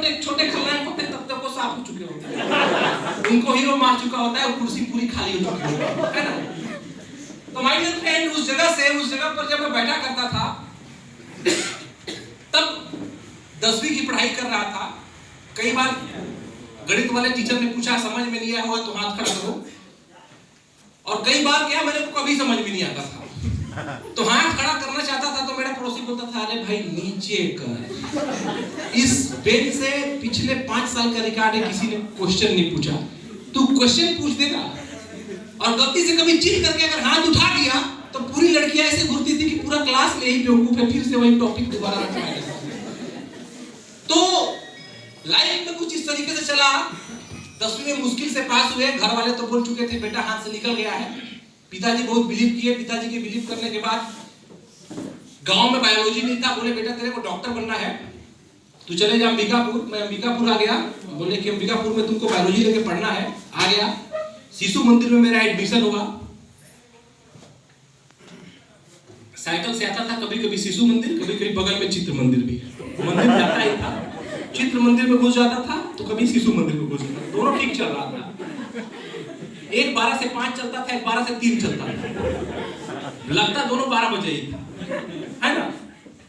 छोटे छोटे खलनायक होते हैं तब तक वो साफ हो चुके होते हैं, उनको हीरो मार चुका होता है, कुर्सी पूरी खाली हो चुकी होती है ना। तो माय डियर फ्रेंड, उस जगह पर जब मैं बैठा करता था, तब 10वीं की पढ़ाई कर रहा था। कई बार गणित वाले टीचर ने पूछा समझ में नहीं आया होगा तो हाथ खड़ा करो, और कई बार क्या मेरे को कभी समझ में नहीं आता था तो हाथ खड़ा करना चाहता था तो मेरा पड़ोसी बोलता था अरे भाई नीचे कर, इस बेंच से पिछले 5 साल का रिकॉर्ड है, किसी ने क्वेश्चन नहीं पूछा, तू क्वेश्चन पूछ देगा। और गलती से कभी चिढ़ करके अगर हाथ उठा दिया तो पूरी लड़कियां ऐसे घूरती थी कि पूरा क्लास में ही बेवकूफ है, फिर से वही टॉपिक दोबारा रखवाएगा। तो लाइफ में कुछ इस तरीके से चला। 10वीं में मुश्किल से पास हुए, घर वाले तो बोल चुके थे बेटा हाथ से निकल गया है। पिताजी बहुत बिलीव किए, पिताजी के बिलीव करने के बाद गांव में बायोलॉजी नहीं था, बोले बेटा तेरे को डॉक्टर बनना है, तू चले जा अंबिकापुर। मैं अंबिकापुर आ गया, बोले कि अंबिकापुर में तुमको बायोलॉजी लेके पढ़ना है। आ गया, शिशु मंदिर में मेरा एडमिशन हुआ। साइकिल से आता था, कभी कभी शिशु मंदिर, कभी कभी बगल में चित्र मंदिर भी, मंदिर जाता ही था, चित्र मंदिर में घुस जाता था तो कभी शिशु मंदिर में घुस जाता था, दोनों ठीक चल रहा था। एक 12 से 5 चलता था, एक 12 से 3 चलता था, लगता दोनों 12 बजे ही था, है ना।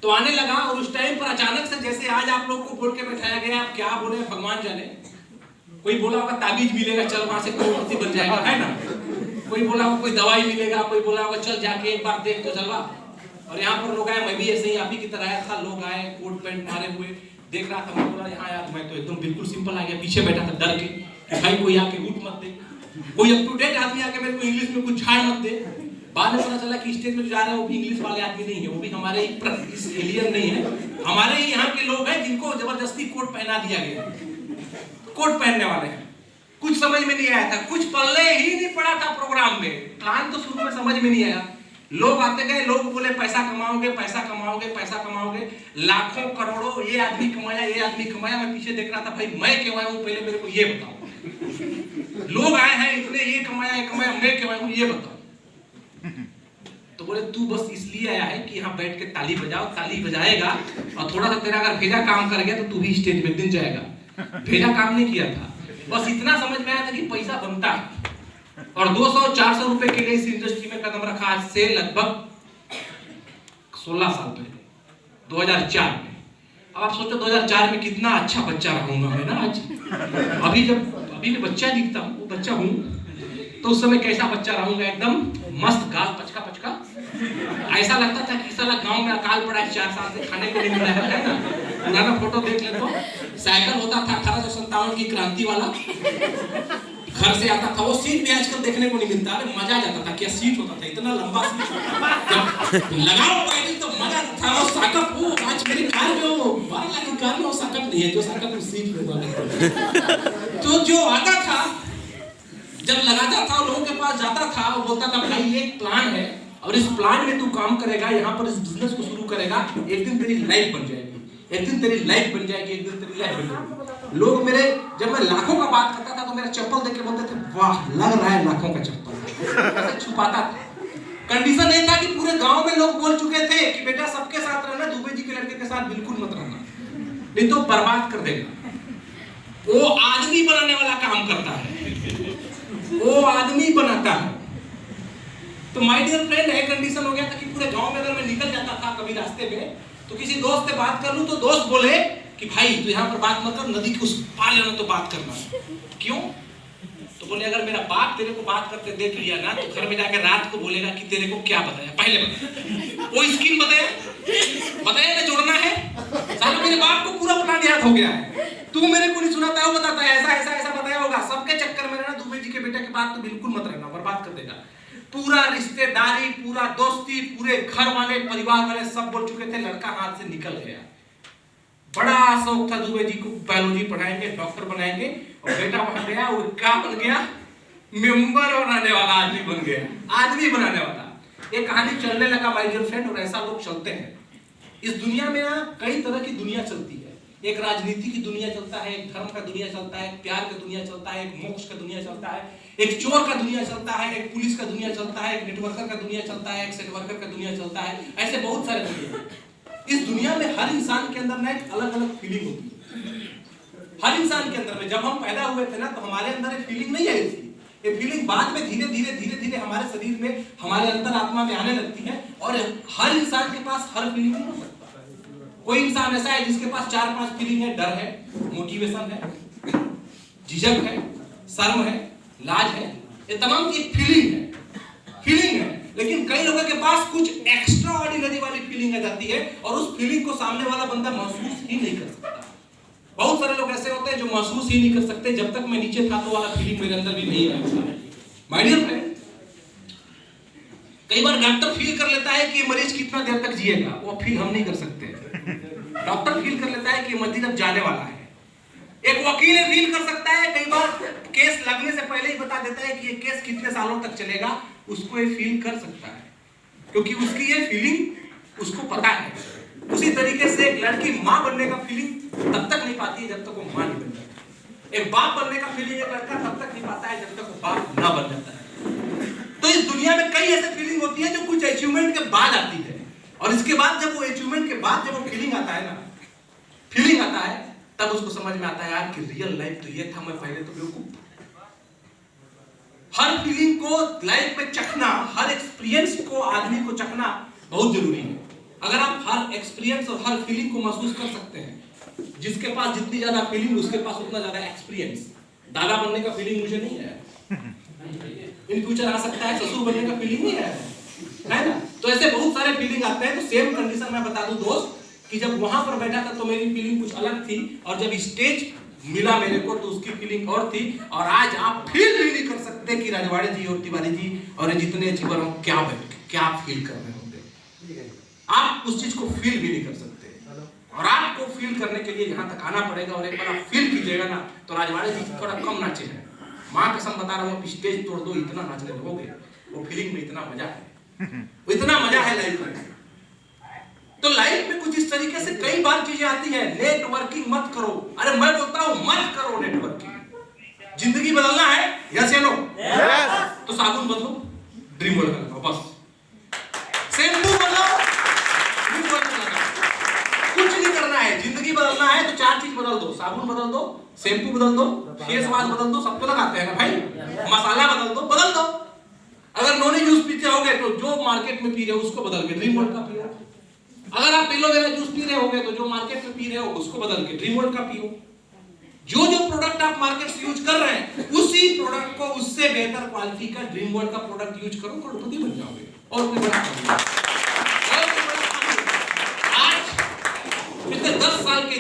तो आने लगा, और उस टाइम पर अचानक से जैसे आज आप लोग को बोल के बैठाया गया, आप क्या बोले भगवान जाने। कोई बोला होगा ताबीज मिलेगा, चल वहां से करोड़पति बन जाएगा, है ना। कोई बोला होगा कोई दवाई मिलेगा, कोई बोला होगा चल जाके एक बार देख तो चलवा। और यहाँ पर लोग आए, मैं भी ऐसे ही आप ही की तरह आया था, लोग आए कोट पैंट मारे हुए, देख रहा था। मैं बोला यहाँ यार मैं तो एकदम बिल्कुल सिंपल आ गया, पीछे बैठा था डर के, भाई कोई आके रूट मत दे, कोई अप टू डेट आदमी आके मेरे को इंग्लिश में कुछ झाड़ मत दे। बाद में पता चला कि स्टेज में जो जा रहे हैं वो भी इंग्लिश वाले आदमी नहीं है, वो भी हमारे एलियन नहीं है, हमारे ही यहाँ के लोग हैं जिनको जबरदस्ती कोट पहना दिया गया, कोट पहनने वाले हैं। कुछ समझ में नहीं आया था, कुछ पल्ले ही नहीं पड़ा था प्रोग्राम में। प्लान तो शुरू में समझ में नहीं आया, लोग आते गए, लोग बोले पैसा कमाओगे पैसा कमाओगे पैसा कमाओगे, लाखों करोड़ों ये आदमी कमाया ये आदमी कमाया। मैं पीछे देख रहा था, भाई मैं क्यों आया हूँ, पहले मेरे को ये बताओ। लोग आए हैं इतने, ये कमाया मैं क्यों आया हूँ, ये बताओ। तो बोले तू बस इसलिए आया है कि यहाँ बैठ के ताली बजाओ, ताली बजाएगा और थोड़ा सा तेरा अगर भेजा काम कर गया तो तू भी स्टेज में दिन जाएगा। भेजा काम नहीं किया था, बस इतना समझ में आया था कि पैसा बनता है। और 200-400 रुपए के लिए इस इंडस्ट्री में कदम रखा आज से लगभग 16 साल पहले, 2004 में। अब आप सोचो 2004 में कितना अच्छा बच्चा रहूंगा मैं ना आज। अभी मैं बच्चा दिखता हूँ, वो बच्चा हूँ, तो उस समय कैसा बच्चा रहूंगा, एकदम मस्त गाल पचका पचका। ऐसा लगता था कि साला गांव में अकाल पड़ा है, 4 साल से खाने को नहीं मिला है ना। पुराना फोटो देख ले तो साइकिल होता था 1857 की क्रांति वाला, घर से आता था, वो सीट भी आजकल देखने को नहीं मिलता। अरे मजा आ जाता था, क्या सीट होता था, इतना लंबा सीट लगाओ पैडल तो मजा था। वो साकप, वो आज मेरी कार में, वो 12 लाख की कार में वो साकप नहीं है, जो साकप में सीट में तो जो आता था, जब लगाता था लोगों के पास जाता था, वो बोलता था भाई ये एक प्लान है और इस प्लान में तू काम करेगा, यहाँ पर इस बिजनेस को शुरू करेगा, एक दिन तेरी लाइफ बन जाएगी, एक दिन तेरी लाइफ बन जाएगी, एक दिन तेरी लाइफ बन जाएगी। लोग मेरे, जब मैं लाखों का बात करता था तो मेरा चप्पल देख के बोलते थे वाह लग रहा है लाखों का चप्पल, ऐसे छुपाता था। कंडीशन ये था कि पूरे गांव में लोग बोल चुके थे कि बेटा सबके साथ रहना, दुबे जी के लड़के के साथ बिल्कुल मत रहना, नहीं तो बर्बाद कर देगा। वो आदमी बनाने वाला काम करता है, वो आदमी बनाता है। तो माय डियर फ्रेंड, एक कंडीशन हो गया था कि पूरे गांव में अगर मैं निकल जाता था कभी रास्ते में तो किसी दोस्त से बात कर लूं तो दोस्त बोले कि भाई तू यहाँ पर बात मत कर, नदी के उस पार जाना तो बात करना। क्यों? तो बोले अगर मेरा बाप तेरे को बात करते देख लिया ना तो घर में जाकर रात को बोलेगा कि तेरे को क्या बताया, पहले बताया, वो स्कीम बताया ना जोड़ना है। साला मेरे बाप को पूरा प्लान याद हो गया है, तू मेरे को नहीं सुनाता है, वो बताता है ऐसा ऐसा ऐसा बताया होगा। सबके चक्कर में रहना, दुबे जी के बेटे के बात तो बिल्कुल मत रहना, बर्बाद कर देगा। पूरा रिश्तेदारी, पूरा दोस्ती, पूरे घर वाले परिवार वाले सब बोल चुके थे लड़का हाथ से निकल गया। बड़ा शौक था दुबे जी को, बायोलॉजी पढ़ाएंगे, डॉक्टर बनाएंगे, और बेटा वहां गया, वो क्या बन गया, मेंबर बनाने वाला आदमी बन गया, आदमी बनाने वाला। ये कहानी चलने लगा माय डियर फ्रेंड, और ऐसा लोग चलते हैं इस दुनिया में। कई तरह की दुनिया चलती है, एक राजनीति की दुनिया चलता है, एक धर्म का दुनिया चलता है, एक प्यार का दुनिया चलता है, एक मोक्ष का दुनिया चलता है, एक चोर का दुनिया चलता है, एक पुलिस का दुनिया चलता है, एक नेटवर्कर का दुनिया चलता है, एक सेट वर्कर का दुनिया चलता है। ऐसे बहुत सारे दुनिया। इस दुनिया में हर इंसान के अंदर ना एक अलग अलग फीलिंग होती है। हर इंसान के अंदर में जब हम पैदा हुए थे ना तो हमारे अंदर एक फीलिंग नहीं आई थी। ये फीलिंग बाद में धीरे धीरे हमारे शरीर में, हमारे अंदर आत्मा में आने लगती है। और हर इंसान के पास हर फीलिंग नहीं हो सकता। कोई इंसान ऐसा है जिसके पास 4-5 फीलिंग है। डर है, मोटिवेशन है, झिझक है, शर्म है, लाज है, ये तमाम की फीलिंग है। लेकिन कई लोगों के पास कुछ एक्स्ट्रा ऑर्डिनरी वाली फीलिंग आ जाती है और उस फीलिंग को सामने वाला बंदा महसूस ही नहीं कर सकता। बहुत सारे लोग ऐसे होते हैं जो महसूस ही नहीं कर सकते, जब तक मैं नीचे था तो वाला फीलिंग मेरे अंदर भी नहीं आया। माय डियर फ्रेंड, कई बार डॉक्टर फील कर लेता है कि ये मरीज कितना देर तक जिएगा, वो फील हम नहीं कर सकते। डॉक्टर फील कर लेता है कि मरीज अब जाने वाला है। एक वकील फील कर सकता है, कई बार केस लगने से पहले ही बता देता है कि ये केस कितने सालों तक चलेगा, उसको ये फील कर सकता है क्योंकि उसकी ये फीलिंग उसको पता है। उसी तरीके से एक लड़की मां बनने का फीलिंग तब तक नहीं पाती है जब तक वो मां नहीं बन जाती। एक बाप बनने का फीलिंग एक लड़का तब तक नहीं पाता है जब तक वो बाप ना बन जाता है। तो इस दुनिया में कई ऐसे फीलिंग होती है जो कुछ अचीवमेंट के बाद आती है, और इसके बाद जब वो अचीवमेंट के बाद जब वो फीलिंग आता है तब उसको समझ में आता है यार कि रियल लाइफ तो ये था, मैं पहले तो बेवकूफ। हर फीलिंग को लाइफ में चखना, हर एक्सपीरियंस को आदमी को चखना बहुत जरूरी है। अगर आप हर एक्सपीरियंस और हर फीलिंग को महसूस कर सकते हैं, जिसके पास जितनी ज्यादा फीलिंग उसके पास उतना ज्यादा एक्सपीरियंस। दादा बनने का फीलिंग मुझे नहीं है, इन फ्यूचर आ सकता है ससुर बनने का फीलिंग नहीं है ना। तो ऐसे बहुत सारे फीलिंग आते हैं। तो सेम कंडीशन मैं बता दूं दोस्त कि जब वहां पर बैठा था तो मेरी फीलिंग कुछ अलग थी, और जब स्टेज मिला मेरे को तो उसकी फीलिंग और थी। और आज आप फील भी नहीं कर सकते कि राजवाड़े जी और तिवारी जी और जितने अचीवर हो क्या फील कर रहे होंगे। आप उस चीज को फील भी नहीं कर सकते, और आपको फील करने के लिए यहाँ तक आना पड़ेगा। और एक बार आप फील कीजिएगा ना तो राजवाड़े जी थोड़ा कम नाचे हैं, माँ कसम बता रहा हूँ, स्टेज तोड़ दो, इतना नाचने लगोगे। वो फीलिंग में इतना मजा है, इतना मजा है लाइफ में। तो लाइफ में कुछ इस तरीके से कई बार चीजें आती है। नेटवर्किंग मत करो, अरे मैं बोलता हूं मत करो नेटवर्किंग। जिंदगी बदलना है, यस या नो? तो साबुन बदलो, ड्रीम वर्ल्ड का लगाओ बस। शैम्पू बदलो, ड्रीम वर्ल्ड का लगाओ। कुछ नहीं करना है, जिंदगी बदलना है तो 4 चीज बदल दो। साबुन बदल दो, शैम्पू बदल दो, फेस वॉश बदल दो, सब तो लगाते हैं ना भाई। मसाला बदल दो। अगर नॉनी जूस पीते होगे तो जो मार्केट में पी रहे हो उसको बदल के ड्रीम वर्ल्ड का पियो। अगर आप एलोवेरा जूस पी रहे होगे तो जो मार्केट में पी रहे हो उसको बदल के ड्रीम वर्ल्ड का पियो। जो प्रोडक्ट आप मार्केट से यूज कर रहे हैं उसी प्रोडक्ट को उससे बेहतर क्वालिटी का ड्रीम वर्ल्ड का प्रोडक्ट यूज करो, करोड़पति बन जाओगे। और कोई बड़ा आज पिछले 10 साल के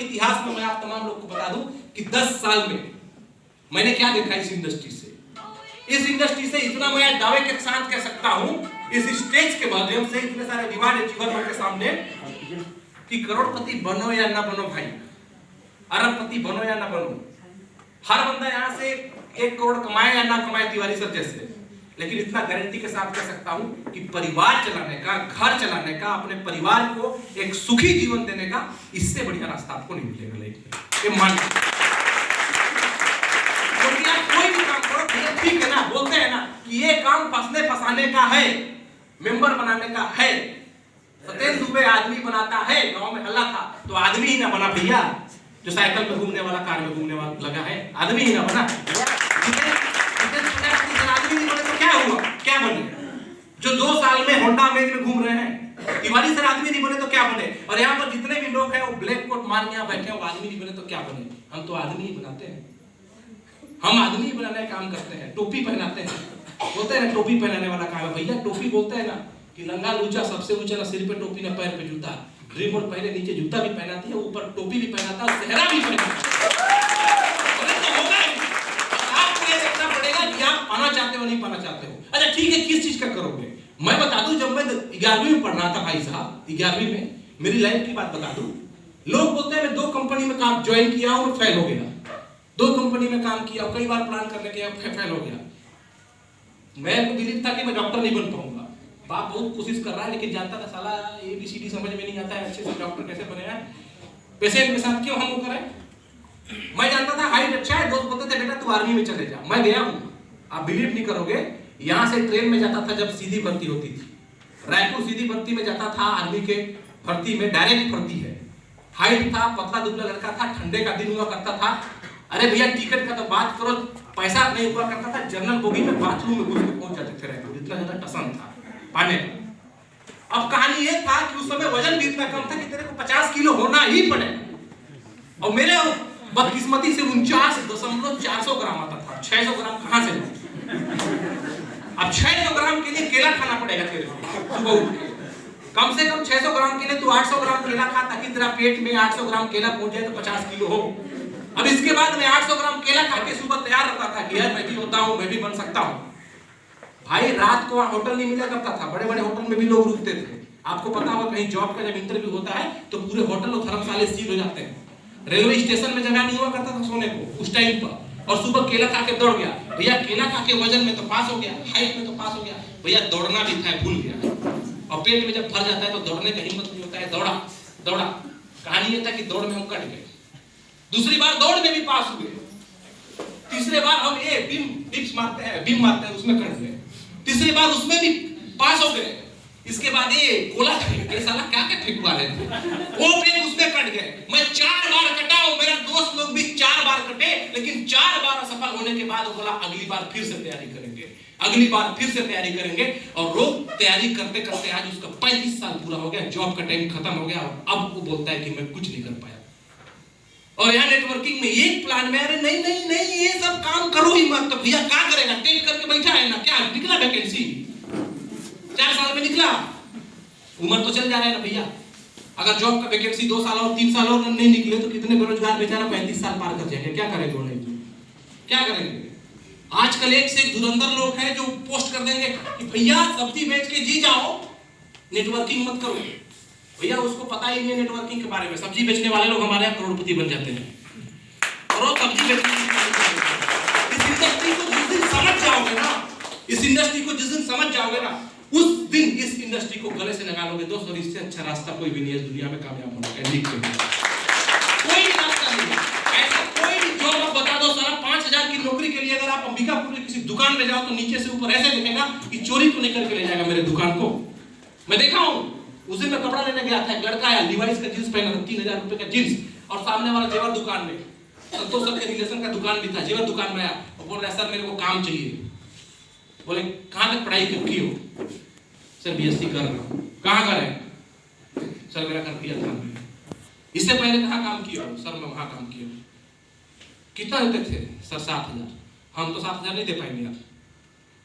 इतिहास में मैं आप तमाम लोग को बता दूं कि 10 साल में मैंने क्या देखा इस इंडस्ट्री से। इस इंडस्ट्री से इतना मैं दावे के साथ कह सकता हूं, इस स्टेज के माध्यम से इतने सारे डिवाइड अचीवर के सामने, कि करोड़पति बनो या ना बनो भाई, अरबपति बनो या ना बनो, हर बंदा यहां से 1 करोड़ कमाए या ना कमाए तिवारी सर जैसे, लेकिन इतना गारंटी के साथ कह सकता हूं कि परिवार चलाने का, घर चलाने का, अपने परिवार को एक सुखी जीवन देने का इससे बढ़िया रास्ता आपको नहीं मिलेगा लाइफ में। ये मान कोई भी काम करो, ठीक है ना, बोलते हैं ना कि ये काम फंसने फसाने का है, मेंबर बनाने का है। सत्येंद्र दुबे आदमी बनाता है, गांव में हल्ला था तो आदमी ही ना बना भैया। जो साइकिल पे घूमने वाला, कार में घूमने वाला लगा है, आदमी ही ना बना। आदमी नहीं बने तो क्या हुआ, क्या बने? जो 2 साल में होंडा अमेज में घूम रहे हैं, तिवारी सर आदमी नहीं बने तो क्या बने? और यहाँ पर जितने भी लोग हैं वो ब्लैक कोट मार के यहाँ बैठे हैं, वो आदमी नहीं बने तो क्या बने? हम तो आदमी ही बनाते हैं, हम आदमी बनाने का काम करते हैं। टोपी पहनाते हैं, बोलते हैं टोपी पहनाने वाला काम है भैया। टोपी बोलते हैं ना कि लंगा लूचा सबसे ऊंचा, ना सिर पे टोपी ना पैर पे जूता। ड्रीम वर्ल्ड पहले नीचे जूता भी पहनाती है, ऊपर टोपी भी पहनाता है, सेहरा भी पहनाता है। आपको ये देखना पड़ेगा कि आप पाना चाहते हो नहीं पाना चाहते हो। अच्छा ठीक है, किस चीज का करोगे? मैं बता दूं, जब मैं 11वीं में पढ़ रहा था भाई साहब, 11वीं में मेरी लाइफ की बात बता दूं। लोग बोलते हैं मैं 2 कंपनी में काम ज्वाइन किया और फेल हो गया, 2 कंपनी में काम किया, कई बार प्लान करने के फेल हो गया। मैं बिलीव था कि मैं डॉक्टर नहीं बन पाऊंगा। बाप बहुत कोशिश कर रहा है, लेकिन जानता था साला ABCD समझ में नहीं आता है, अच्छे से डॉक्टर कैसे बने हैं, पेशेंट के साथ क्यों हम वो करें। मैं जानता था हाइट अच्छा है, दोस्त बोलते थे बेटा तू आर्मी में चले जा। मैं गया हूं, आप बिलीव नहीं करोगे, यहां से ट्रेन में जाता था जब सीधी भर्ती होती थी, रायपुर सीधी भर्ती में जाता था, आर्मी के भर्ती में डायरेक्ट भर्ती है, हाइट था, पतला दुबला लड़का था, ठंडे का दिन हुआ करता था। अरे भैया टिकट का तो बात करो, पैसा नहीं हुआ करता था, जनरल बोगी में बाथरूम में घुस के पहुंच जाते थे रहते, इतना ज्यादा टसन था पाने का। अब कहानी ये था कि उस समय वजन भी इतना कम था कि तेरे को 50 किलो होना ही पड़ेगा। और मेरे बदकिस्मती से 49.400 ग्राम आता था। 600 ग्राम कहां से अब 600 ग्राम के लिए केला खाना पड़ेगा तेरे को सुबह उठ के। कम से कम 600 ग्राम के लिए तू 800 ग्राम केला खा, ताकि तेरा पेट में 800 ग्राम केला पहुंच जाए तो 50 किलो हो। अब इसके बाद मैं 800 ग्राम केला खा के सुबह तैयार रहता था कि यार मैं भी होता हूं, मैं भी बन सकता हूं। भाई रात को होटल नहीं मिला करता था, बड़े बड़े होटल में भी लोग रुकते थे। आपको पता होगा कहीं जॉब का जब इंटरव्यू होता है तो पूरे होटल और धर्मशाला सील हो जाते हैं। रेलवे स्टेशन में जगह नहीं हुआ करता था सोने को उस टाइम पर। और सुबह केला खा के दौड़ गया, भैया केला खा के वजन में तो पास हो गया, हाइट में तो पास हो गया, भैया दौड़ना भी था भूल गया। और पेट में जब भर जाता है तो दौड़ने का हिम्मत नहीं होता है, दौड़ा दौड़ा। कहानी ये था कि दौड़ में हम कट गए, दूसरी बार दौड़ में भी पास हुए, तीसरे बार हम ये बीम मारते हैं उसमें कट गए, तीसरी बार उसमें भी पास हो गए। इसके बाद ये गोला ये साला क्या ठेकुआ है वो फेंक उसमें कट गए। मैं 4 बार कटा हूं, मेरा दोस्त लोग भी 4 बार कटे, लेकिन 4 बार असफल होने के बाद वो बोला अगली बार फिर से तैयारी करेंगे, अगली बार फिर से तैयारी करेंगे। और रोज तैयारी करते करते आज उसका 35 साल पूरा हो गया, जॉब का टाइम खत्म हो गया और अब वो बोलता है कि मैं कुछ नहीं कर पाया। और यहाँ नेटवर्किंग में एक प्लान में, अरे नहीं नहीं नहीं ये सब काम करो ही मत। तो भैया क्या करेगा, टेट करके बैठा है ना, क्या निकला वैकेंसी 4 साल में निकला, उम्र तो चल जा रहा है ना भैया। अगर जॉब का वैकेंसी 2 साल और 3 साल और नहीं निकले तो कितने बेरोजगार बेचारा 35 साल पार कर जाएंगे, क्या करेंगे उन्हें, क्या करेंगे। आजकल एक से एक धुरंधर लोग हैं जो पोस्ट कर देंगे कि भैया सब्जी बेच के जी जाओ, नेटवर्किंग मत करो। भैया उसको पता ही नहीं नेटवर्किंग के बारे में। सब्जी बेचने वाले लोग हमारे यहाँ करोड़पति बन जाते हैं। और वो सब्जी बेचने इस इंडस्ट्री को जिस दिन समझ जाओगे ना, इस इंडस्ट्री को जिस दिन समझ जाओगे ना, उस दिन इस इंडस्ट्री को गले से लगा लोगे दोस्त। और इससे अच्छा रास्ता कोई भी नहीं है दुनिया में कामयाब होने का, लिख के कोई रास्ता नहीं है। ऐसा कोई भी जॉब आप बता दो, साला 5000 की नौकरी के लिए अगर आप अंबिकापुर की किसी दुकान में जाओ तो नीचे से ऊपर ऐसे दिखेगा कि चोरी तो नहीं करके ले जाएगा मेरे दुकान को। मैं देखा हूं, उस दिन मैं कपड़ा लेने गया था, एक लड़का आया लीवाइस का जींस पहना था, 3000 रुपए का जींस, और सामने वाला जेवर दुकान में, संतोष सर के रिलेशन का दुकान भी था, जेवर दुकान में आया और बोल रहा है सर मेरे को काम चाहिए। बोले कहां तक पढ़ाई की हो? सर बीएससी कर रहा हूं। कहां कर रहे? सर मेरा कर दिया था। इससे पहले कहां काम किया? सर मैं वहां काम किया। कितना देते थे? सर 7000। हम तो 7000 नहीं दे पाएंगे यार।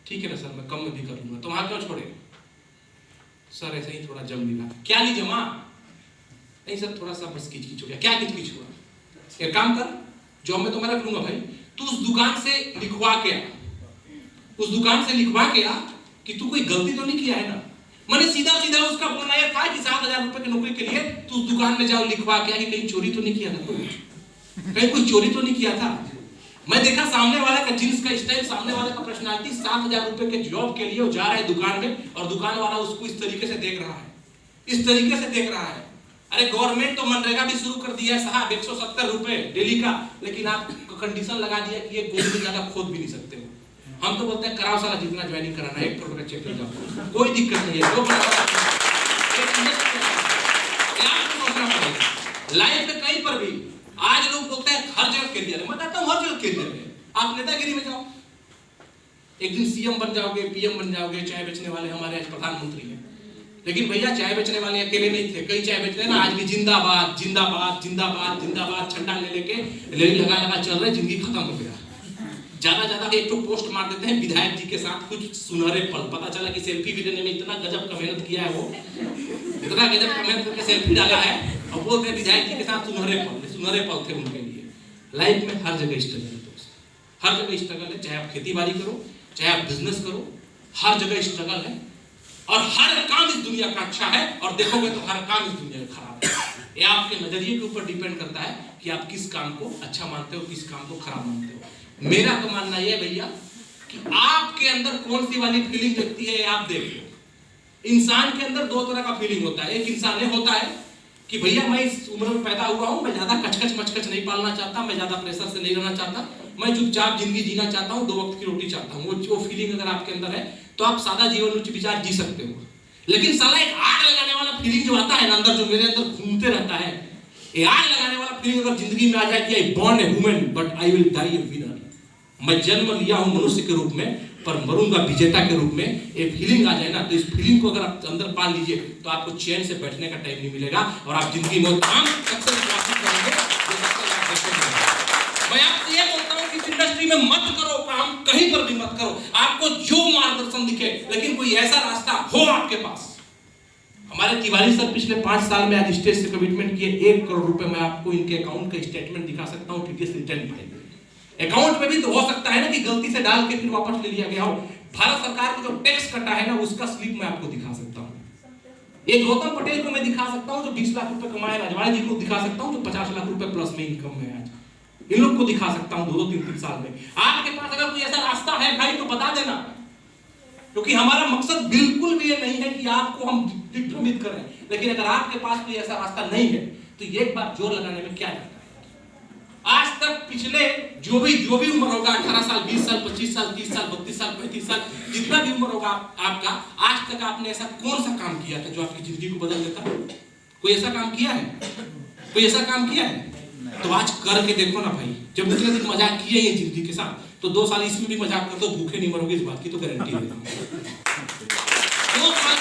ठीक है ना सर, मैं कम में भी कर लूंगा। तो वहां क्यों छोड़े? सर ऐसे ही थोड़ा जम मिला। क्या नहीं जमा? नहीं सर थोड़ा सा बस किचकिच हो गया। क्या किचकिच हुआ? एक काम कर, जॉब में तो मैं रख लूंगा भाई, तू उस दुकान से लिखवा के आ, उस दुकान से लिखवा के आ कि तू कोई गलती तो नहीं किया है ना। मैंने सीधा सीधा उसका बोलना यह था कि 7000 रुपए की नौकरी के लिए तू उस दुकान में जाओ, लिखवा के आ कि कहीं चोरी तो नहीं किया था, कहीं कोई चोरी तो नहीं किया था। मैं देखा सामने वाले का जींस का स्टाइल, सामने वाले का पर्सनालिटी, 7000 रुपए के जॉब के लिए वो जा रहा है दुकान में और दुकान वाला उसको इस तरीके से देख रहा है, इस तरीके से देख रहा है। अरे गवर्नमेंट तो मनरेगा भी शुरू कर दिया है साहब, 170 रुपए डेली का, लेकिन आप कंडीशन लगा दिया कि ये गोल्ड में ज्यादा खोद भी नहीं सकते हो। हम तो बोलते हैं कराओ साला जितना ज्वाइनिंग कराना है, 1 करोड़ का चेक कर जाओ, कोई दिक्कत नहीं है। लाइफ में कहीं पर भी आज लोग बोलते हैं हर जगह कैरियर है। मैं कहता हूं हर जगह कैरियर है। आप नेतागिरी में जाओ, एक दिन सीएम बन जाओगे, पीएम बन जाओगे। चाय बेचने वाले हमारे आज प्रधानमंत्री हैं, लेकिन भैया चाय बेचने वाले अकेले नहीं थे, कई चाय बेचने ना आज भी जिंदाबाद जिंदाबाद जिंदाबाद जिंदाबाद झंडा ले लेके रेली लगा लगा चल रहे, जिंदगी खत्म हो गया। ज्यादा एक तो पोस्ट मार देते हैं विधायक जी के साथ कुछ सुनहरे पल, पता चला कि सेल्फी भी लेने में इतना गजब का मेहनत किया है, वो इतना गजब का मेहनत करके सेल्फी डाला है और बोलते हैं विधायक जी के साथ सुनहरे पल थे उनके लिए। लाइफ में हर जगह स्ट्रगल है दोस्त, हर जगह स्ट्रगल है। चाहे आप खेती बाड़ी करो, चाहे आप बिजनेस करो, हर जगह स्ट्रगल है। और हर काम इस दुनिया का अच्छा है और देखोगे तो हर काम इस दुनिया का खराब है। ये आपके नजरिए के ऊपर डिपेंड करता है कि आप किस काम को अच्छा मानते हो, किस काम को खराब मानते हो। मेरा तो मानना यह है भैया कि आपके अंदर कौन सी वाली फीलिंग लगती है आप देख लो। इंसान के अंदर 2 तरह का फीलिंग होता है। एक इंसान ये होता है कि भैया मैं इस उम्र में पैदा हुआ हूं, मैं ज्यादा कचकच मचकच नहीं पालना चाहता, मैं ज्यादा प्रेशर से नहीं रहना चाहता, मैं चुपचाप जिंदगी जीना चाहता हूं, 2 वक्त की रोटी चाहता हूं। वो फीलिंग अगर आपके अंदर है तो आप सादा जीवन उच्च विचार जी सकते हो। लेकिन साला एक आग लगाने वाला फीलिंग जो आता है ना अंदर, जो मेरे अंदर घूमते रहता है, ये आग लगाने वाला फीलिंग अगर जिंदगी में आ जाए कि I born a woman but I will die a winner, मैं जन्म लिया हूं मनुष्य के रूप में पर मरूंगा विजेता के रूप में, ये फीलिंग आ जाए ना, तो इस फीलिंग को अगर आप अंदर पा लीजिए तो आपको चैन से बैठने का टाइम नहीं मिलेगा और आप जिंदगी में काम सक्सेस हासिल करेंगे। मैं आपको ये बोलता हूं कि इस इंडस्ट्री में मत करो काम, कहीं पर भी मत करो, आपको जो मार्गदर्शन दिखे, लेकिन कोई ऐसा रास्ता हो आपके पास। हमारे तिवारी सर पिछले 5 साल में आज स्टेज से कमिटमेंट किए 1 करोड़ रुपए मैं आपको इनके अकाउंट का स्टेटमेंट दिखा सकता हूं, टीडीएस रिटर्न फाइल अकाउंट में भी तो हो सकता है ना कि गलती से डाल के फिर वापस ले लिया गया हो। भारत सरकार को जो टैक्स कटा है ना उसका स्लिप मैं आपको दिखा सकता हूं। ये गौतम पटेल को मैं दिखा सकता हूं जो 20 लाख रुपए कमाए, राजवाड़े जी को दिखा सकता हूं जो 50 लाख रुपए प्लस में इनकम है आज, इन लोग को दिखा सकता हूं 2-3 साल में। आपके पास अगर कोई ऐसा रास्ता है भाई तो बता देना, क्योंकि हमारा मकसद बिल्कुल भी ये नहीं है कि आपको हम दिग्भ्रमित करें, लेकिन अगर आपके पास कोई ऐसा रास्ता नहीं है तो एक बार जोर लगाने में क्या जाता है। आज तक पिछले जो भी उम्र होगा 18 साल 20 साल 25 साल 30 साल 32 साल 35 साल जितना भी उम्र होगा आपका, आज तक आपने ऐसा कौन सा काम किया था जो आपकी जिंदगी को बदल देता? कोई ऐसा काम किया है? कोई ऐसा काम किया है? तो आज करके देखो ना भाई। जब उतने दिन मजाक किए ये जिंदगी के साथ तो 2 साल इसमें भी मजाक कर दो, भूखे नहीं मरोगे, इस बात की तो गारंटी है। 2 साल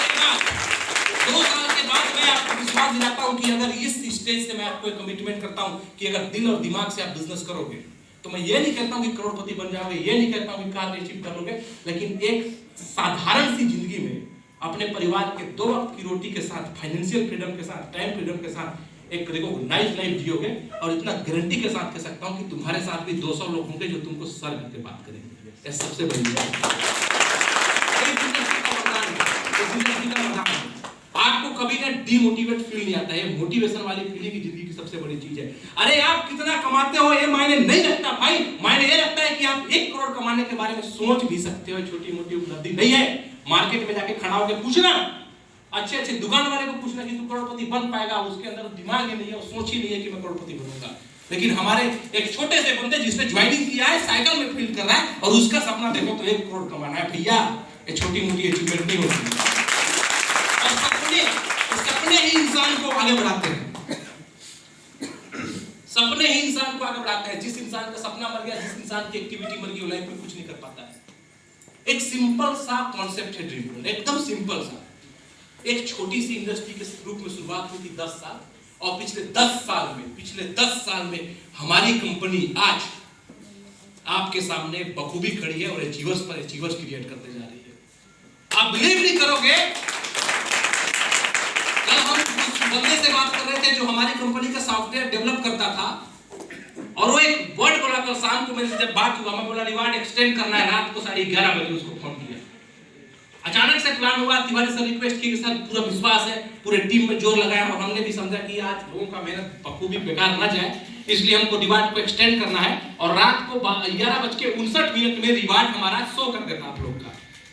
के बाद मैं आपको विश्वास दिलाता हूं कि अगर इस स्टेज से मैं आपको कमिटमेंट करता हूं कि अगर दिल और दिमाग से आप बिजनेस करोगे तो मैं ये नहीं कहता हूं कि करोड़पति बन जाओगे, ये नहीं कहता हूं कि कार अचीव कर लोगे, लेकिन एक साधारण सी जिंदगी में अपने परिवार के 2 वक्त की रोटी के साथ, फाइनेंशियल फ्रीडम के साथ, टाइम फ्रीडम के साथ एक रिकॉग्नाइज्ड लाइफ जियोगे। और इतना गारंटी के साथ कह सकता हूं कि तुम्हारे साथ भी 200 लोग होंगे जो तुमको सर करके बात करेंगे। ये सबसे बड़ी बात है। आपको कभी ना डिमोटिवेट फील नहीं आता है, मोटिवेशन वाली फीलिंग की जिंदगी की सबसे बड़ी चीज है। अरे आप कितना कमाते हो ये मायने नहीं रखता भाई, मायने ये रखता है कि आप 1 करोड़ कमाने के बारे में सोच भी सकते हो। छोटी मोटी उपलब्धि नहीं है। मार्केट में जाके खड़ा होकर पूछना, अच्छे दुकान वाले को पूछना कि तू करोड़पति बन पाएगा, उसके अंदर दिमाग ही नहीं है, वो सोच ही नहीं है कि मैं करोड़पति बनूंगा। लेकिन हमारे एक छोटे से बंदे जिसने ज्वाइनिंग किया है, साइकिल में फील कर रहा है और उसका सपना देखो तो 1 करोड़ कमाना है। भैया ये छोटी मोटी अचीवमेंट नहीं होती। सपने ही इंसान को आगे बढ़ाते हैं, सपने ही इंसान को आगे बढ़ाते हैं। जिस इंसान का सपना मर गया, जिस इंसान की एक्टिविटी मर गई, वो लाइफ में कुछ नहीं कर पाता है। एक सिंपल सा कॉन्सेप्ट है ड्रीम, एकदम सिंपल सा। एक छोटी सी इंडस्ट्री के रूप में शुरुआत हुई थी 10 साल, और पिछले 10 साल में हमारी कंपनी आज आपके सामने बखूबी खड़ी है और अचीवर्स पर अचीवर्स क्रिएट करते जा रही है। आप बिलीव नहीं करोगे, बंदे से बात कर रहे थे जो हमारी कंपनी का सॉफ्टवेयर डेवलप करता था, और वो एक वर्ड बोला कल शाम को मेरे से जब बात हुआ, मैं बोला रिवार्ड एक्सटेंड करना है, रात को 11:30 बजे उसको फोन किया। अचानक से प्लान हुआ, तिवारी सर रिक्वेस्ट की, सर पूरा विश्वास है, पूरे टीम में जोर लगाया और हमने भी समझा कि आज लोगों का मेहनत बखूबी बेकार ना जाए, इसलिए हमको रिवार्ड को एक्सटेंड करना है। और रात को 11:59 में रिवार्ड हमारा शो कर देता आप लोग का।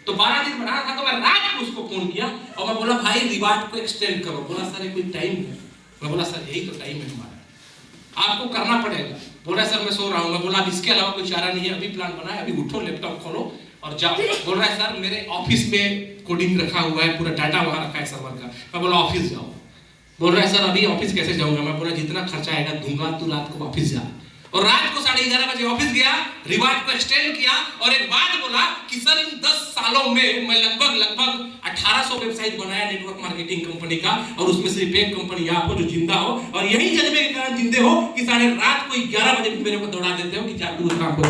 तो 12 दिन बढ़ाना था, तो मैं रात को उसको फोन किया और मैं बोला भाई रिवार्ड को एक्सटेंड करो। बोला सर कोई टाइम है? मैं बोला सर यही तो टाइम है हमारा, आपको करना पड़ेगा। बोला सर मैं सो रहा हूँ। मैं बोला इसके अलावा कोई चारा नहीं है, अभी प्लान बना है, अभी उठो लैपटॉप खोलो और जाओ। बोल रहा है सर मेरे ऑफिस में कोडिंग रखा हुआ है, पूरा डाटा वहाँ रखा है सर्वर का। मैं बोला ऑफिस जाओ। बोल रहा है सर अभी ऑफिस कैसे जाऊंगा? मैं बोला जितना खर्चा आएगा दूंगा, तू रात को ऑफिस जा। और रात को 11:30 बजे ऑफिस गया, रिवार्ड को एक्सटेंड किया और एक बात बोला कि सर इन 10 सालों में मैं लगभग 1800 वेबसाइट बनाया नेटवर्क मार्केटिंग कंपनी का, और उसमें सिर्फ एक कंपनी आप हो जो जिंदा हो, और यही जज्बे के कारण जिंदे हो कि रात को 11 बजे भी मेरे को दौड़ा देते हो कि जा तू उस काम को कर।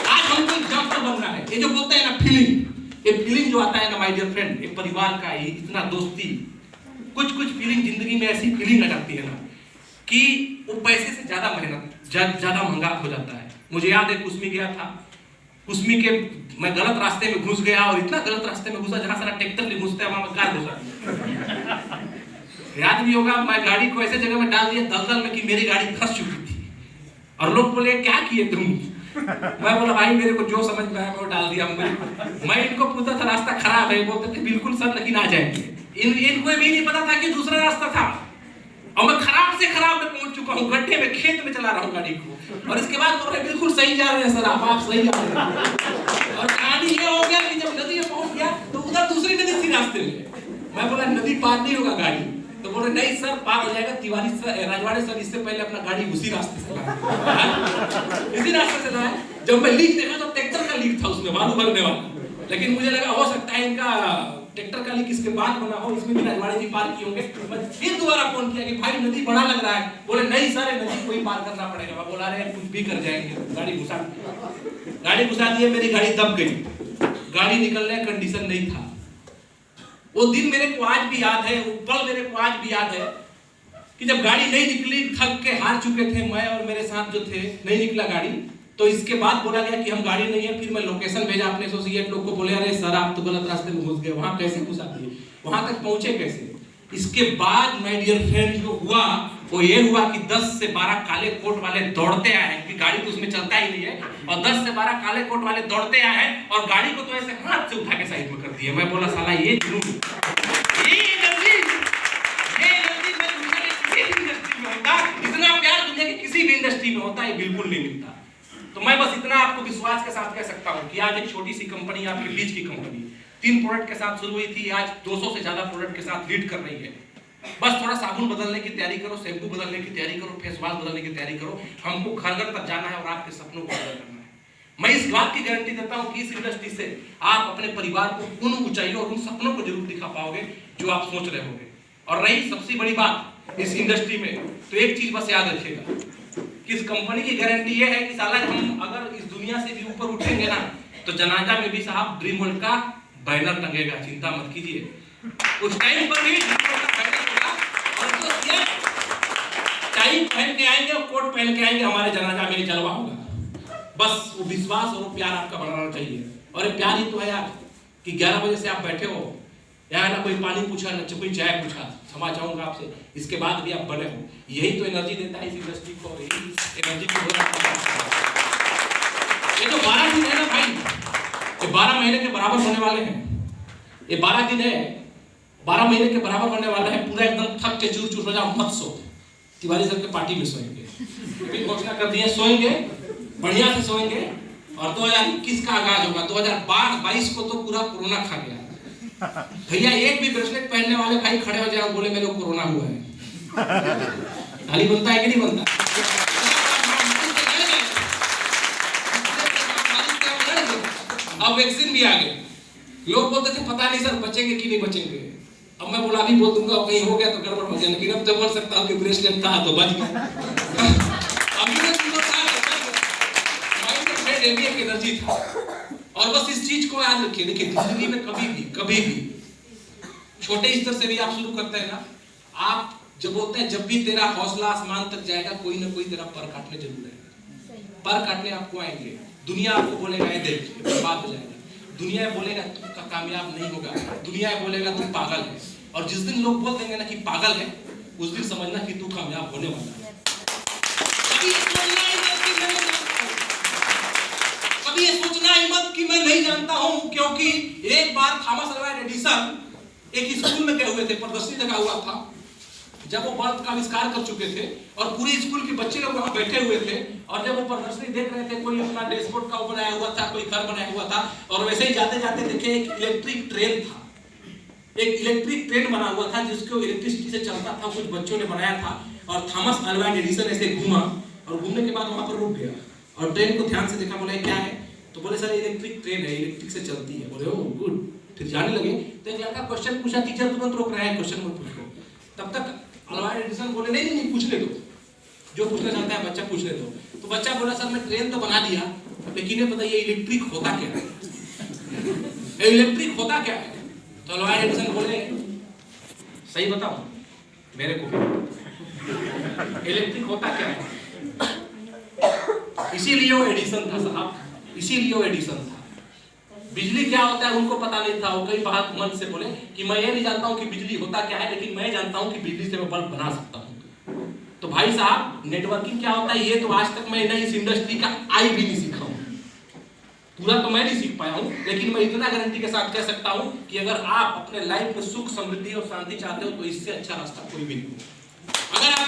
आज हमको एग्जाम्पल बनना है। ये जो बोलते हैं ना फीलिंग, ये फीलिंग जो आता है ना माय डियर फ्रेंड, एक परिवार का इतना दोस्ती, कुछ फीलिंग जिंदगी में ऐसी फीलिंग आ जाती है ना कि वो पैसे से ज्यादा मेहनत ज्यादा महंगा हो जाता है। मुझे याद है कुसमी गया था, कुसमी के मैं गलत रास्ते में घुस गया, और इतना गलत रास्ते में घुसा जहां सारा ट्रैक्टर नहीं घुसता है वहां मैं कार घुसा। याद भी होगा मैं गाड़ी को ऐसे जगह में डाल दिया दलदल में कि मेरी गाड़ी फंस चुकी थी, और लोग बोले क्या किए तुम? मैं बोला भाई मेरे को जो समझ में आया वो डाल दिया। मैं इनको पूछता था रास्ता खराब है, बोलते थे बिल्कुल सर लेकिन आ जाएंगे। इनको भी नहीं पता था कि दूसरा रास्ता था, और मैं खराब से खराब में पहुंच चुका हूँ, गड्ढे में खेत में चला रहा हूँ गाड़ी को, और इसके बाद बोल रहे बिल्कुल सही जा रहे हैं सर आप सही जा रहे हैं। और कहानी ये हो गया कि जब नदी में पहुंच गया तो उधर दूसरी नदी थी रास्ते में, मैं बोला नदी पार नहीं होगा गाड़ी, तो बोले नहीं सर पार हो जाएगा, तिवारी सर राजवाड़े सर इससे पहले अपना गाड़ी उसी रास्ते से लाए, इसी रास्ते से लाए। जब मैं लीक देखा तो ट्रैक्टर का लीक था उसमें, बालू भरने वाला, लेकिन मुझे लगा हो सकता है इनका ट्रैक्टर का लीक इसके बाद बना हो, इसमें भी राजवाड़े जी पार किए होंगे। मैं फिर दोबारा फोन किया कि भाई नदी बड़ा लग रहा है, बोले नहीं सर नदी को ही पार करना पड़ेगा। मैं बोला अरे कुछ भी कर जाएंगे, गाड़ी घुसा दिए, मेरी गाड़ी दब गई, गाड़ी निकलने कंडीशन नहीं था। वो दिन मेरे को आज भी याद है, वो पल मेरे को आज भी याद है कि जब गाड़ी नहीं निकली, थक के हार चुके थे मैं और मेरे साथ जो थे, नहीं निकला गाड़ी, तो इसके बाद बोला गया कि हम गाड़ी नहीं है। फिर मैं लोकेशन भेजा अपने एसोसिएट लोग को, बोले अरे सर आप तो गलत रास्ते में घुस गए, वहां कैसे घुसा दिए, वहां तक पहुंचे कैसे। इसके बाद माय डियर फ्रेंड जो हुआ वो ये हुआ कि 10 से 12 काले कोट वाले दौड़ते आए हैं, क्योंकि गाड़ी तो उसमें चलता ही नहीं है, और 10 से 12 काले कोट वाले दौड़ते आए हैं और गाड़ी को तो ऐसे हाथ से उठा के साइड में कर दिया। मैं बोला साला ये जुनून, ये एनर्जी मैं दुनिया के किसी भी इंडस्ट्री में होता, इतना प्यार दुनिया की किसी भी इंडस्ट्री में होता है बिल्कुल नहीं मिलता। तो मैं बस इतना आपको विश्वास के साथ कह सकता हूं कि आज एक छोटी सी कंपनी, आपके बीच की कंपनी, 3 प्रोडक्ट के साथ शुरू हुई थी, आज 200 से ज्यादा प्रोडक्ट के साथ लीड कर रही है। बस थोड़ा साबुन बदलने की तैयारी करो, शैम्पू बदलने की तैयारी करो, फेस वॉश बदलने की तैयारी करो, हमको घर घर तक जाना है और आपके सपनों को पूरा करना है। मैं इस बात की गारंटी देता हूं कि इस इंडस्ट्री से आप अपने परिवार को उन ऊंचाइयों और उन सपनों को जरूर दिखा पाओगे जो आप सोच रहे होंगे। और रही सबसे बड़ी बात इस इंडस्ट्री में, तो एक चीज बस याद रखिएगा कि इस कंपनी की गारंटी ये है कि साला हम अगर इस दुनिया से भी ऊपर उठेंगे ना, तो जनाजा में भी साहब ड्रीम वर्ल्ड का बैनर टंगेगा, चिंता मत कीजिए। उस टाइम पर भी ड्रीम वर्ल्ड का बैनर होगा, और तो टाई पहन के आएंगे और कोट पहन के आएंगे, हमारे जनाजा में जलवा होगा। बस वो विश्वास और वो प्यार आपका बढ़ाना चाहिए। और ये प्यार ही तो है यार कि 11 बजे से आप बैठे हो, यहाँ ना कोई पानी पूछा ना कोई चाय पूछा, क्षमा चाहूंगा आपसे, इसके बाद भी आप बने हो। यही तो एनर्जी देता है इस इंडस्ट्री को, यही एनर्जी को ये तो 12 दिन है ना भाई, ये 12 महीने के बराबर होने वाले हैं। ये 12 दिन है, 12 महीने के बराबर होने वाला है। पूरा एकदम थक के चूर चूर हो जाओ, मत सो, तिवारी सर के पार्टी में सोएंगे, घोषणा कर दिए सोएंगे, बढ़िया से सोएंगे। और 2021 का आगाज होगा। 2022 को तो पूरा कोरोना खा गया भैया। एक भी ब्रेसलेट पहनने वाले भाई खड़े हो जाओ, बोले मेरे को कोरोना हुआ है। ताली बनता है कि नहीं बनता? अब वैक्सीन भी आ गए, लोग बोलते थे पता नहीं सर बचेंगे कि नहीं बचेंगे। अब मैं बोला भी बोल दूंगा, कहीं हो गया तो गड़बड़ हो गया, लेकिन अब तो बोल सकता हूँ कि ब्रेसलेट था तो बच गया। अभी एक एनर्जी था। और बस इस चीज को याद रखिए, देखिए जिंदगी में कभी भी छोटे स्तर से भी आप शुरू करते हैं ना, आप जब बोलते हैं जब भी तेरा हौसला आसमान तक जाएगा, कोई ना कोई तेरा पर काटने जरूर आएगा। पर काटने आपको आएंगे, दुनिया आपको बोलेगा ये देख बर्बाद हो जाएगा, दुनिया बोलेगा तुम कामयाब नहीं होगा, दुनिया बोलेगा तुम पागल है। और जिस दिन लोग बोल देंगे ना कि पागल है, उस दिन समझना कि तू कामयाब होने वाला है। कभी ये सोचना ही मत कि मैं नहीं जानता हूं, क्योंकि एक बार थॉमस अल्वा एडिसन एक स्कूल में गए हुए थे, प्रदर्शनी लगा हुआ था, जब वो बल्ब का आविष्कार कर चुके थे और पूरे स्कूल के बच्चे लोग वहां बैठे हुए थे। और जब वो प्रदर्शनी देख रहे थे, कोई अपना डैशबोर्ड का बनाया हुआ था, कोई घर बनाया हुआ था, और वैसे ही जाते जाते देखे एक इलेक्ट्रिक ट्रेन था, एक इलेक्ट्रिक ट्रेन बना हुआ था जिसको इलेक्ट्रिसिटी से चलता था, कुछ बच्चों ने बनाया था। और थॉमस अल्वा एडिसन ऐसे घूमा और घूमने के बाद वहां पर रुक गया और ट्रेन को ध्यान से देखा, बोला क्या है, तो बोले सर इलेक्ट्रिक ट्रेन है, इलेक्ट्रिक से चलती है। बोले ओह गुड। फिर जाने लगे तो एक लड़का क्वेश्चन पूछा, टीचर तुरंत रोक रहा है, क्वेश्चन मत पूछो। तब तक अल्वा एडिसन बोले नहीं नहीं पूछने दो, जो पूछना चाहता है बच्चा पूछने दो। तो बच्चा बोला सर मैं ट्रेन तो बना दिया, लेकिन ये बताइए इलेक्ट्रिक होता क्या है, इलेक्ट्रिक होता क्या है। तो अल्वा एडिसन बोले सही बताओ मेरे को इलेक्ट्रिक होता क्या है। इसीलिए वो एडिसन था साहब, इसीलिए वो एडिसन था। बिजली क्या होता है उनको पता नहीं था। वो कई बात मन से बोले कि मैं ये नहीं जानता हूँ कि बिजली होता क्या है, लेकिन मैं जानता हूँ कि बिजली से मैं बल्ब बना सकता हूँ। तो भाई साहब नेटवर्किंग क्या होता है ये तो आज तक मैं इस इंडस्ट्री का आई भी नहीं सीखा हूँ, पूरा तो मैं नहीं सीख पाया हूँ, लेकिन मैं इतना गारंटी के साथ कह सकता हूँ कि अगर आप अपने लाइफ में सुख समृद्धि और शांति चाहते हो तो इससे अच्छा रास्ता कोई भी नहीं। अगर आप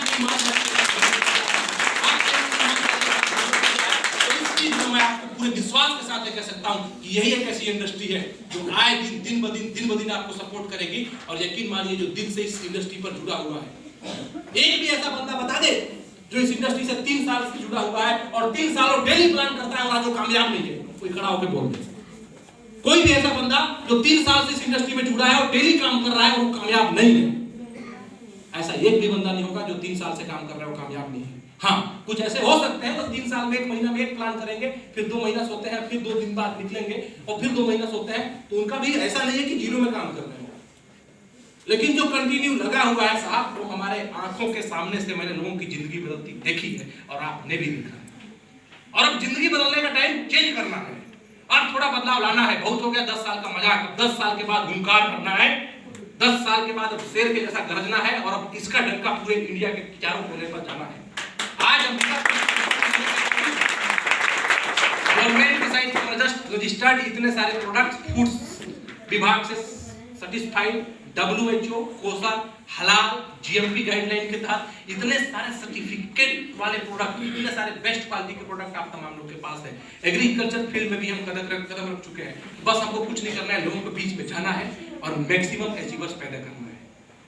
चीज को मैं आपको पूरे विश्वास के साथ कह सकता हूं कि यही एक ऐसी इंडस्ट्री है जो आए दिन ब दिन आपको सपोर्ट करेगी। और यकीन मानिए जो दिल से इस इंडस्ट्री पर जुड़ा हुआ है, एक भी ऐसा बंदा बता दे जो इस इंडस्ट्री से 3 साल से जुड़ा हुआ है और 3 सालों डेली प्लान करता है और आज वो कामयाब नहीं है, कोई खड़ा होकर बोल दे। कोई भी ऐसा बंदा जो 3 साल से इस इंडस्ट्री में जुड़ा है और डेली काम कर रहा है वो कामयाब नहीं है। ऐसा एक भी बंदा नहीं होगा जो 3 साल से काम कर रहा है वो कामयाब नहीं है। हाँ, कुछ ऐसे हो सकते हैं तो 3 साल में 1 महीना में एक प्लान करेंगे, फिर 2 महीना सोते हैं, फिर 2 दिन बाद निकलेंगे और फिर 2 महीना सोते हैं, तो उनका भी ऐसा नहीं है कि जीरो में काम कर रहे हो। लेकिन जो कंटिन्यू लगा हुआ है साहब, वो हमारे आंखों के सामने से मैंने लोगों की जिंदगी बदलती देखी है और आपने भी देखा है। और अब जिंदगी बदलने का टाइम चेंज करना है और थोड़ा बदलाव लाना है। बहुत हो गया 10 साल का मजाक, 10 साल के बाद हुंकार करना है, 10 साल के बाद अब शेर के जैसा गरजना है और अब इसका डंका पूरे इंडिया के चारों कोने पर जाना है। आज गवर्नमेंट के साइड पर जस्ट रजिस्टर्ड इतने सारे प्रोडक्ट्स फूड्स विभाग से सर्टिफाइड, WHO, कोसा, हलाल, GMP गाइडलाइन के तहत इतने सारे सर्टिफिकेट वाले प्रोडक्ट, इतने सारे बेस्ट क्वालिटी के प्रोडक्ट आप तमाम लोग के पास है। एग्रीकल्चर फील्ड में भी हम कदम रख चुके हैं। बस हमको कुछ नहीं करना है, लोगों के बीच में जाना है और मैक्सिमम अचीवर्स पैदा करना है।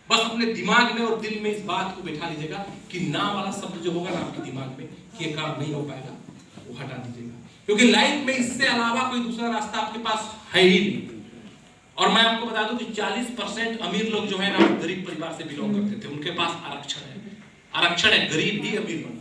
बस अपने दिमाग में और दिल में इस बात को बैठा लीजिएगा कि ना वाला शब्द जो होगा ना आपके दिमाग में कि ये काम नहीं हो पाएगा, वो हटा दीजिएगा, क्योंकि लाइफ में इससे अलावा कोई दूसरा रास्ता आपके पास है ही नहीं। और मैं आपको बता दूं कि 40% अमीर लोग जो है ना गरीब परिवार से बिलोंग करते थे, उनके पास आरक्षण है, गरीब भी अमीर बना।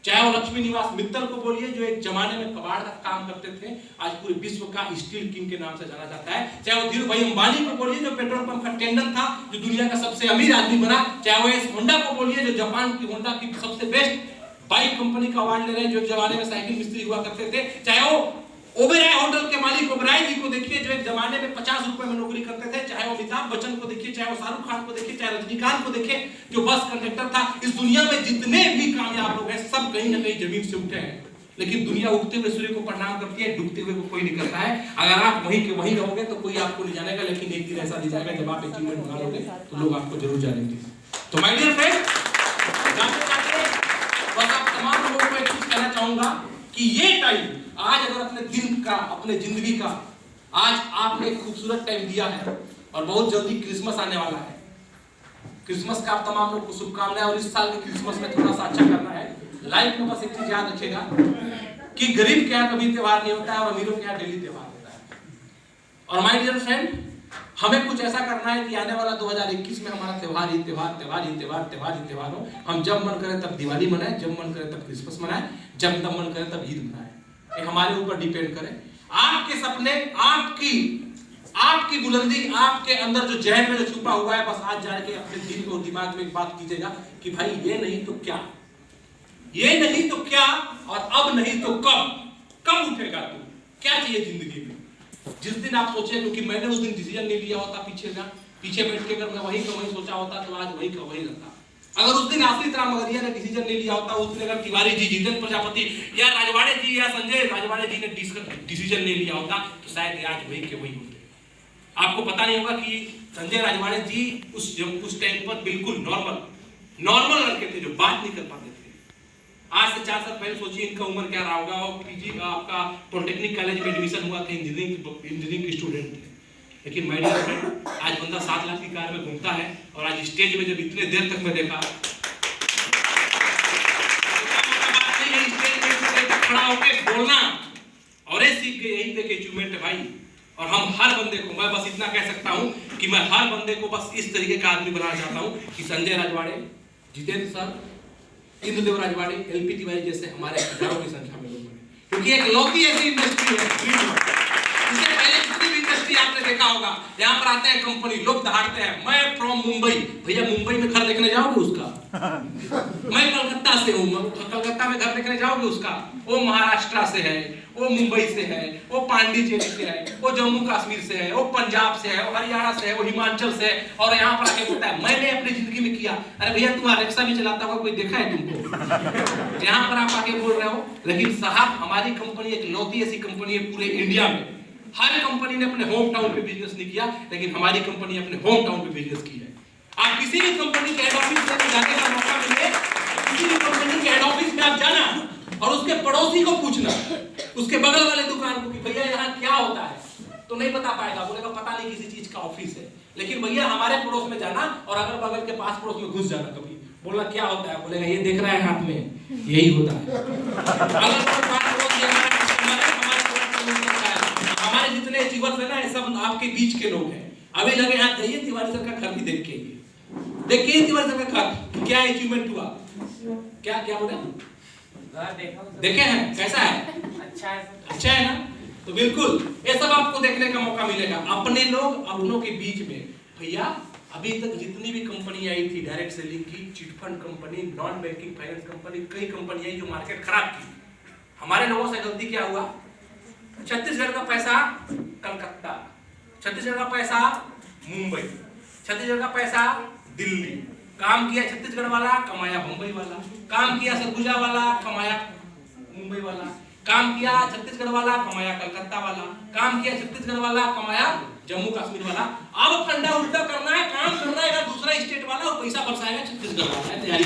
चाहे वो लक्ष्मी निवास मित्तल को बोलिए जो एक जमाने में कबाड़ का काम करते थे, आज पूरे विश्व का स्टील किंग के नाम से जाना जाता है। चाहे वो धीरू भाई अंबानी को बोलिए जो पेट्रोल पंप का टेंडर था, जो दुनिया का सबसे अमीर आदमी बना। चाहे वो एस होंडा को बोलिए जो जापान की होंडा की सबसे बेस्ट बाइक कंपनी का अवार्ड ले रहे हैं, जो एक जमाने में साइकिल मिस्त्री हुआ करते थे। चाहे वो ओबेराय होटल के मालिक ओबेराय जी को देखिए जो एक जमाने में 50 रुपए में नौकरी करते थे। चाहे वो अमिताभ बच्चन को देखिए, चाहे वो शाहरुख खान को देखिए, चाहे रजनीकांत को देखिए जो बस कंडक्टर था। इस दुनिया में जितने भी कामयाब लोग हैं सब कहीं ना कहीं जमीन से उठे हैं। लेकिन दुनिया उगते हुए सूर्य को प्रणाम करती है, डूबते हुए को कोई नहीं करता है। अगर आप वहीं के वहीं रहोगे तो कोई आपको नहीं जानेगा, लेकिन एक दिन ऐसा नहीं जाएगा जब आप अचीवमेंट बना लोगे तो लोग आपको जरूर जानेंगे। तो माय डियर फ्रेंड, बस आप तमाम लोगों को एक चीज कहना चाहूंगा कि ये टाइम आज अगर अपने दिन का, अपने जिंदगी का आज आपने एक खूबसूरत टाइम दिया है और बहुत जल्दी क्रिसमस आने वाला है। क्रिसमस का आप तमाम लोग को शुभकामनाएं। और इस साल के क्रिसमस में थोड़ा सा अच्छा करना है लाइफ में। बस एक चीज याद रखिएगा कि गरीब के यहाँ कभी त्योहार नहीं होता है और अमीरों के यहाँ डेली त्योहार होता है। और माय डियर फ्रेंड, हमें कुछ ऐसा करना है कि आने वाला 2021 में हमारा त्योहार ही त्योहार हो। हम जब मन करें तब दिवाली मनाएं, जब मन करें तब क्रिसमस मनाएं, जब तब मन करें तब ईद मनाएं। ये हमारे ऊपर डिपेंड करे। आपके सपने, आपकी बुलंदी, आपके अंदर जो जहन में जो छुपा हुआ है, बस आज जाके अपने दिल और दिमाग में एक बात कीजिएगा कि भाई ये नहीं तो क्या, ये नहीं तो क्या, और अब नहीं तो कब उठेगा तू, क्या चाहिए जिंदगी में। जिस दिन आप सोचे, क्योंकि मैंने उस दिन डिसीजन नहीं लिया होता पीछे बैठ के, अगर मैं वही का वही सोचा होता तो आज वही का वही रहता। अगर उस दिन आशीष राम मगरिया ने डिसीजन नहीं लिया होता, उस दिन अगर तिवारी जी, जितेंद्र प्रजापति या राजवाड़े जी या संजय राजवाड़े जी ने डिसीजन नहीं लिया होता तो शायद आज वही के वही होते। आपको पता नहीं होगा कि संजय राजवाड़े जी उस टाइम पर बिल्कुल नॉर्मल लड़के थे जो बात नहीं कर पाते थे। आज से 4 साल पहले सोचिए इनका उम्र क्या रहा होगा। और पीजी आपका पॉलिटेक्निक कॉलेज में एडमिशन हुआ था, इंजीनियरिंग के स्टूडेंट थे। लेकिन माय डियर फ्रेंड, आज बंदा 7 लाख की कार में घूमता है और आज स्टेज में जब इतने देर तक मैं देखा, स्टेज में खड़ा होकर बोलना और ये सीख गए, यही देख अचीवमेंट है भाई। और हम हर बंदे को, मैं बस इतना कह सकता हूं कि मैं हर बंदे को बस इस तरीके का आदमी बनाना चाहता हूं कि संजय राजवाड़े, जितेंद्र सर, इंद्रदेव राजवाड़े, LP तिवारी जैसे हमारे हजारों की संख्या में लोग बने। क्योंकि एक लौकी ऐसी इंडस्ट्री है, इससे पहले जितनी भी इंडस्ट्री आपने देखा होगा, यहाँ पर आते हैं कंपनी, लोग दहाड़ते हैं, मैं फ्रॉम मुंबई। भैया मुंबई में घर देखने जाओगे उसका? मैं कलकत्ता से हूँ, कलकत्ता में घर देखने जाओगे उसका? वो महाराष्ट्र से है, वो मुंबई से है, वो पांडिचेरी से है, वो जम्मू कश्मीर से है, वो पंजाब से है, वो हरियाणा से है, वो हिमाचल से है, और यहाँ पर आके बोलता है मैंने अपनी जिंदगी में किया। अरे भैया तुम अलेक्सा भी चलाता होगा, कोई देखा है तुमको? यहाँ पर आप आके बोल रहे हो। लेकिन साहब, हमारी कंपनी एक लौती ऐसी कंपनी है पूरे इंडिया में। हर कंपनी ने अपने होम टाउन पे बिजनेस नहीं किया, लेकिन हमारी कंपनी अपने होम टाउन पे बिजनेस किया है। आप किसी भी कंपनी के हेड ऑफिस में जाने का मौका मिले, किसी भी कंपनी के हेड ऑफिस में आप जाना और उसके पड़ोसी को पूछना, उसके बगल वाले दुकान को कि भैया यहाँ क्या होता है, तो नहीं बता पाएगा, बोलेगा पता नहीं किसी चीज का ऑफिस है। लेकिन भैया हमारे पड़ोस में जाना और अगल बगल के पास पड़ोस में घुस जाना, कभी बोलना क्या होता है, बोलेगा ये देख रहा है हाथ में, यही होता है। हमारे जितने अचीवर्स है ना, ये सब आपके बीच के लोग हैं। अभी लगे हाथ जाइए तिवारी सर का घर भी देखिए तिवारी सर का घर क्या अचीवमेंट हुआ, क्या क्या बोले देखे हैं, कैसा है, अच्छा है ना। तो बिल्कुल ये सब आपको देखने का मौका मिलेगा। अपने लोग अपनों के बीच में। भैया अभी तक जितनी भी कंपनी आई थी, डायरेक्ट सेलिंग की, chit fund company, non banking finance company, कई कंपनी आई जो मार्केट खराब की। हमारे लोगों से गलती क्या हुआ, छत्तीसगढ़ का पैसा कलकत्ता, छत्तीसगढ़ का पैसा मुंबई, छत्तीसगढ़ का पैसा दिल्ली, काम किया छत्तीसगढ़ वाला, कमाया मुंबई वाला, काम किया सरगुजा वाला, कमाया मुंबई वाला, काम किया छत्तीसगढ़ वाला, कमाया कलकत्ता वाला, काम किया छत्तीसगढ़ वाला, कमाया जम्मू कश्मीर वाला। अब फंडा उल्टा करना है, काम करना है दूसरा स्टेट वाला और पैसा बरसाएगा छत्तीसगढ़ वाला। तैयारी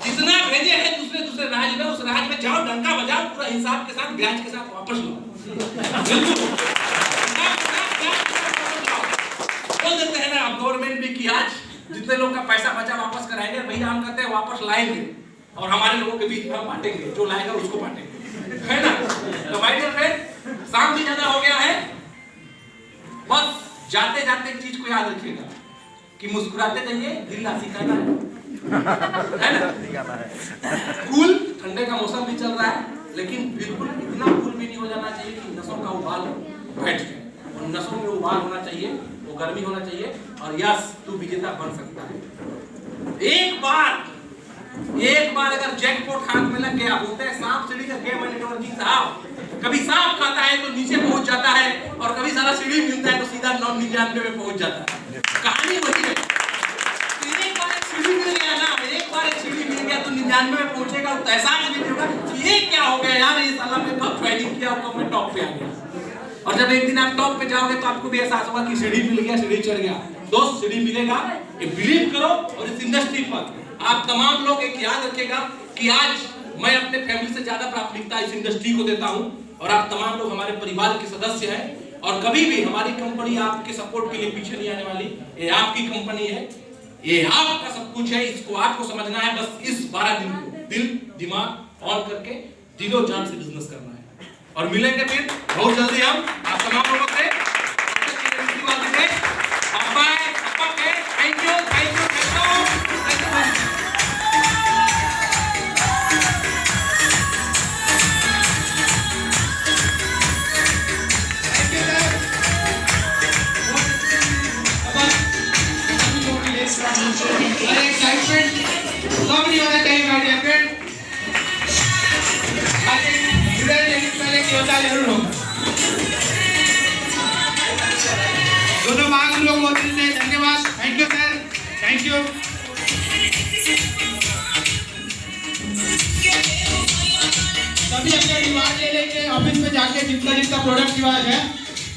जितना भेजे हैं दूसरे राज्य में, उस राज्य में जाओ, डंका बजाओ, पूरा हिसाब के साथ ब्याज के साथ वापस लो। बिल्कुल बोल देते हैं ना आप गवर्नमेंट भी कि आज जितने लोग का पैसा बचा वापस कराएंगे, भैया हम कहते हैं वापस लाएंगे और हमारे लोगों के बीच में हम बांटेंगे, जो लाएगा उसको बांटेंगे, है ना। तो भाई डियर फ्रेंड, शाम भी ज्यादा हो गया है, बस जाते जाते एक चीज को याद रखिएगा कि मुस्कुराते जाइए, दिल ना सिखाना है ना। कूल, ठंडे का मौसम भी चल रहा है, लेकिन बिल्कुल इतना कूल भी नहीं हो जाना चाहिए कि नसों का उबाल बैठ जाए, और नसों में उबाल होना चाहिए, वो गर्मी होना चाहिए, और यस तू विजेता बन सकता है। एक बार अगर जैकपॉट हाथ में लग गया, बोलते हैं सांप सीढ़ी का गेम है नेटवर्किंग साहब, कभी सांप खाता है तो नीचे पहुंच जाता है, और कभी सारा सीढ़ी मिलता है तो सीधा 99 में पहुंच जाता है। कहानी वही है। एक बार एक सीढ़ी मिल गया ना, एक बार एक सीढ़ी मिल गया तो 99 में पहुंचेगा, तो एहसास भी होगा कि ये क्या हो गया यार, ये साला मैं कब ट्रेनिंग किया और कब मैं टॉप पे आ गया। और जब एक दिन आप टॉप पे जाओगे तो आपको भी एहसास होगा कि सीढ़ी मिल गया, सीढ़ी चढ़ गया। दोस्त सीढ़ी मिलेगा, ये बिलीव करो। और इस इंडस्ट्री पर आप तमाम लोग एक याद रखिएगा कि आज मैं अपने फैमिली से ज्यादा प्राथमिकता इस इंडस्ट्री को देता हूं, और आप तमाम लोग हमारे परिवार के सदस्य हैं, और कभी भी हमारी कंपनी आपके सपोर्ट के लिए पीछे नहीं आने वाली। ये आपकी कंपनी है, ये आपका सब कुछ है, इसको आपको समझना है। बस इस 12 दिन को दिल दिमाग ऑन करके दिलो जान से बिजनेस करना है, और मिलेंगे फिर बहुत जल्दी हम आप तमाम लोगों से। Thank you. दोनों भाग हम लोग बहुत से धन्यवाद। Thank you sir, thank you. सभी अपने रिवाज ले लेंगे ऑफिस में जाके, जिनका प्रोडक्ट रिवाज है